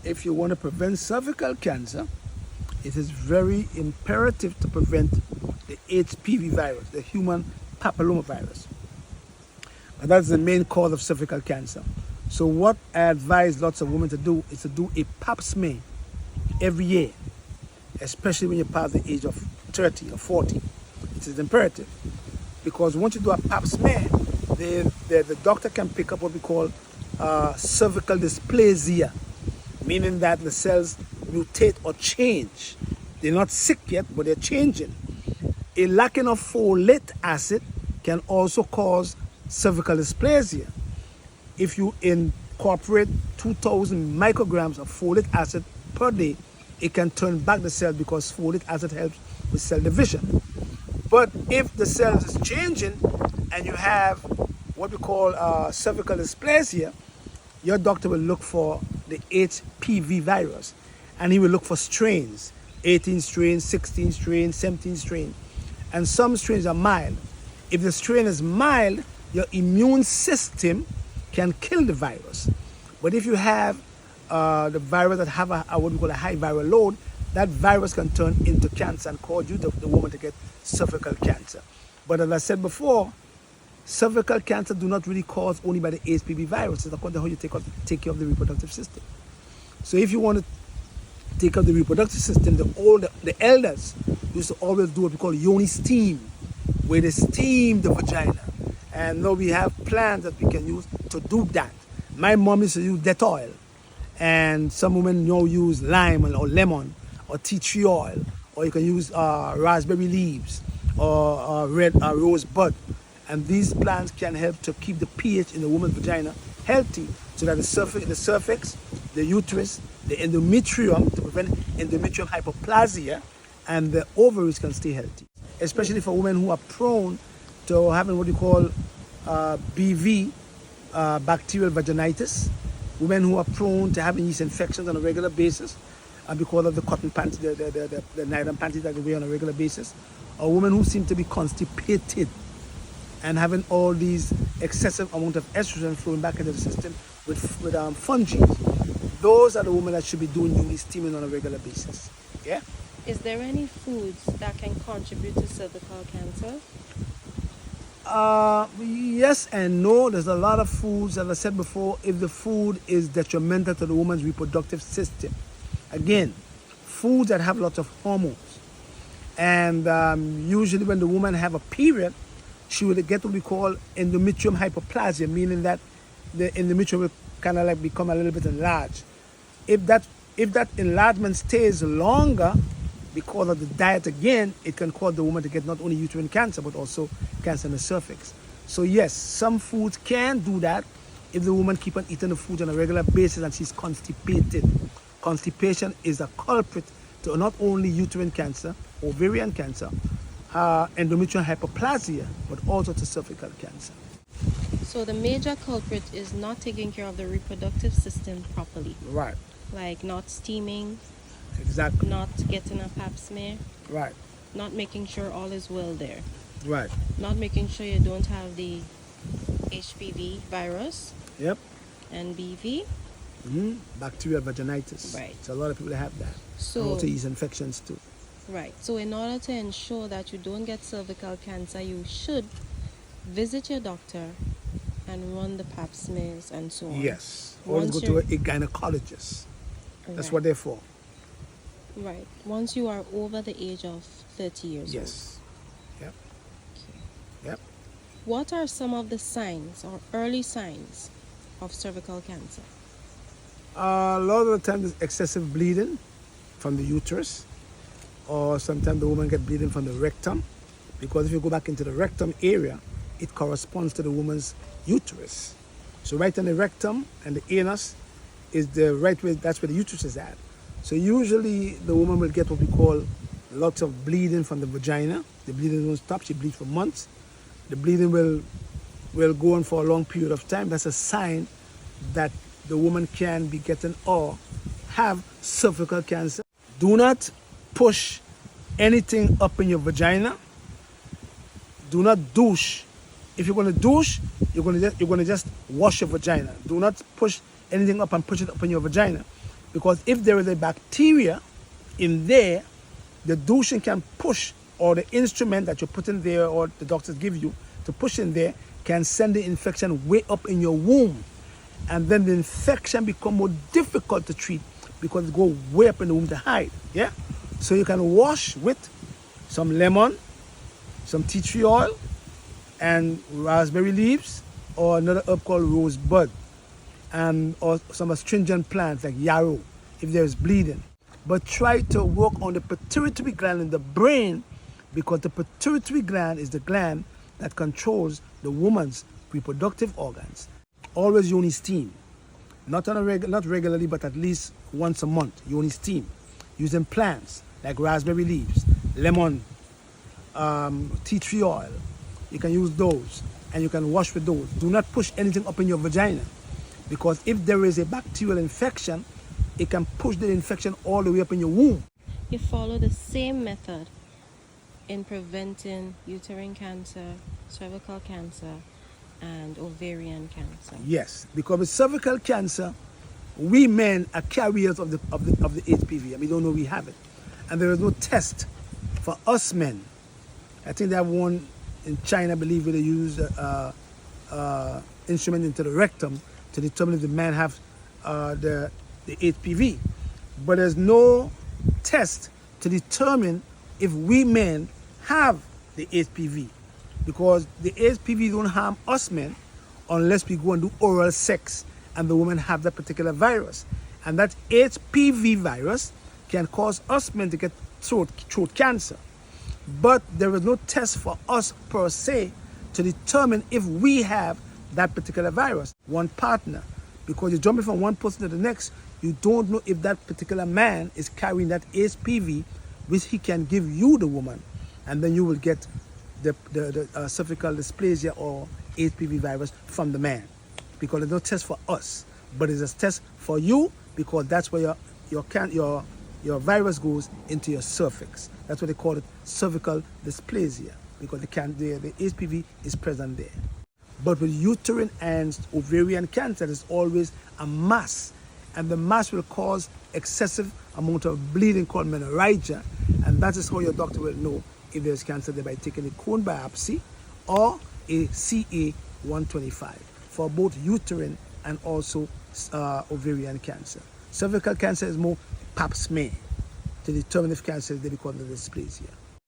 if you want to prevent cervical cancer, it is very imperative to prevent the HPV virus, the human papillomavirus. And that's the main cause of cervical cancer. So what I advise lots of women to do is to do a pap smear every year, especially when you're past the age of 30 or 40. It is imperative. Because once you do a pap smear, the doctor can pick up what we call cervical dysplasia, meaning that the cells mutate or change. They're not sick yet, but they're changing. A lacking of folate acid can also cause cervical dysplasia. If you incorporate 2,000 micrograms of folic acid per day, it can turn back the cell because folic acid helps with cell division. But if the cells is changing and you have what we call cervical dysplasia, your doctor will look for the HPV virus, and he will look for strains, 18 strains, 16 strains, 17 strains, and some strains are mild. If the strain is mild, your immune system can kill the virus. But if you have the virus that have what we call a high viral load, that virus can turn into cancer and cause you, the woman, to get cervical cancer. But as I said before, cervical cancer do not really cause only by the HPV virus. It's according to how you take care of the reproductive system. So if you want to take care of the reproductive system, the elders used to always do what we call Yoni steam, where they steam the vagina. And now we have plants that we can use to do that. My mom used to use Dettol, and some women now use lime or lemon or tea tree oil, or you can use raspberry leaves or red rose bud. And these plants can help to keep the pH in the woman's vagina healthy, so that the cervix, the uterus, the endometrium, to prevent endometrium hyperplasia, and the ovaries can stay healthy. Especially for women who are prone to having what you call BV, bacterial vaginitis, women who are prone to having yeast infections on a regular basis, and because of the cotton panties, the nylon panties that they wear on a regular basis, or women who seem to be constipated and having all these excessive amount of estrogen flowing back into the system with fungi. Those are the women that should be doing Yoni steaming on a regular basis. Yeah? Is there any foods that can contribute to cervical cancer? Yes and no. There's a lot of foods, as I said before, if the food is detrimental to the woman's reproductive system. Again, foods that have lots of hormones. And usually when the woman have a period, she will get what we call endometrium hyperplasia, meaning that the endometrium will kind of like become a little bit enlarged. If that enlargement stays longer because of the diet again, it can cause the woman to get not only uterine cancer but also cancer in the cervix. So yes, some foods can do that if the woman keep on eating the food on a regular basis and she's constipated. Constipation is a culprit to not only uterine cancer, ovarian cancer, endometrial hyperplasia, but also to cervical cancer. So the major culprit is not taking care of the reproductive system properly. Right. Like not steaming, Exactly. not getting a pap smear, Right. not making sure all is well there, Right. not making sure you don't have the HPV virus Yep. and BV. Bacterial vaginitis. Right. So a lot of people have that. So And also yeast infections too. right. So in order to ensure that you don't get cervical cancer, you should visit your doctor and run the pap smears and so on. Yes. Always go to a gynecologist. That's what they're for. Right. Once you are over the age of 30 years old. Yes. Yep. Okay. Yep. What are some of the signs or early signs of cervical cancer? A lot of the time there's excessive bleeding from the uterus, or sometimes the woman get bleeding from the rectum, because if you go back into the rectum area, it corresponds to the woman's uterus. So right in the rectum and the anus is the right way, that's where the uterus is at. So usually the woman will get what we call lots of bleeding from the vagina. The bleeding won't stop, she bleeds for months. The bleeding will go on for a long period of time. That's a sign that the woman can be getting or have cervical cancer. Do not push anything up in your vagina. Do not douche. If you're going to douche, you're going to just wash your vagina. Do not push anything up and push it up in your vagina. Because if there is a bacteria in there, the douching can push, or the instrument that you put in there or the doctors give you to push in there can send the infection way up in your womb. And then the infection become more difficult to treat because it go way up in the womb to hide. Yeah? So you can wash with some lemon, some tea tree oil, and raspberry leaves, or another herb called rosebud, and or some astringent plants like yarrow if there is bleeding. But try to work on the pituitary gland in the brain, because the pituitary gland is the gland that controls the woman's reproductive organs. Always Yoni steam, not regularly, but at least once a month. Yoni steam, using plants like raspberry leaves, lemon, tea tree oil. You can use those, and you can wash with those. Do not push anything up in your vagina, because if there is a bacterial infection, it can push the infection all the way up in your womb. You follow the same method in preventing uterine cancer, cervical cancer, and ovarian cancer. Yes, because with cervical cancer, we men are carriers of the HPV, and we don't know we have it. And there is no test for us men. I think they have one in China, I believe, where they use instrument into the rectum to determine if the man have the HPV. But there's no test to determine if we men have the HPV, because the HPV don't harm us men unless we go and do oral sex and the woman have that particular virus. And that HPV virus can cause us men to get throat cancer. But there is no test for us per se to determine if we have that particular virus. One partner, because you're jumping from one person to the next, you don't know if that particular man is carrying that HPV, which he can give you, the woman, and then you will get the cervical dysplasia or HPV virus from the man, because there's no test for us, but it's a test for you, because that's where your virus goes into your cervix. That's what they call it, cervical dysplasia, because the HPV is present there. But with uterine and ovarian cancer, there's always a mass, and the mass will cause excessive amount of bleeding called menorrhagia, and that is how your doctor will know if there's cancer there, by taking a cone biopsy or a CA-125 for both uterine and also ovarian cancer. Cervical cancer is more pap smear to determine if cancer is there because of the dysplasia.